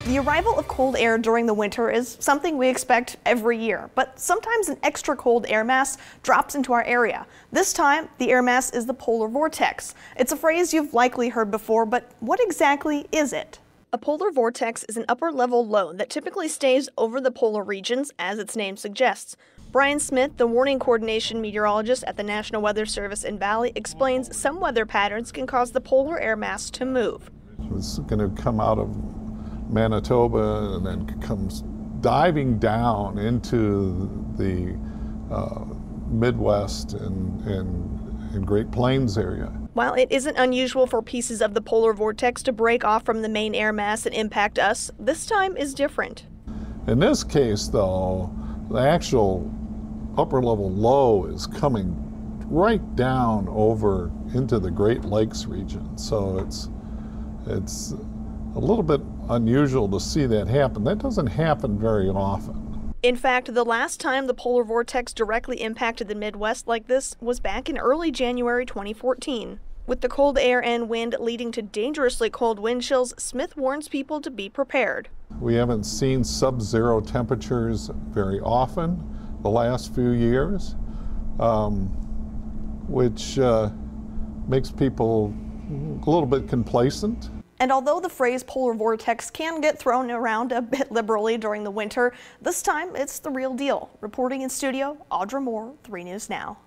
The arrival of cold air during the winter is something we expect every year, but sometimes an extra cold air mass drops into our area. This time, the air mass is the polar vortex. It's a phrase you've likely heard before, but what exactly is it? A polar vortex is an upper-level low that typically stays over the polar regions, as its name suggests. Brian Smith, the warning coordination meteorologist at the National Weather Service in Valley, explains some weather patterns can cause the polar air mass to move. It's going to come out of Manitoba and then comes diving down into the Midwest and Great Plains area. While it isn't unusual for pieces of the polar vortex to break off from the main air mass and impact us, this time is different. In this case, though, the actual upper-level low is coming right down over into the Great Lakes region. So it's a little bit unusual to see that happen. That doesn't happen very often. In fact, the last time the polar vortex directly impacted the Midwest like this was back in early January 2014. With the cold air and wind leading to dangerously cold wind chills, Smith warns people to be prepared. We haven't seen sub-zero temperatures very often the last few years, which makes people a little bit complacent. And although the phrase polar vortex can get thrown around a bit liberally during the winter, this time it's the real deal. Reporting in studio, Audra Moore, 3 News Now.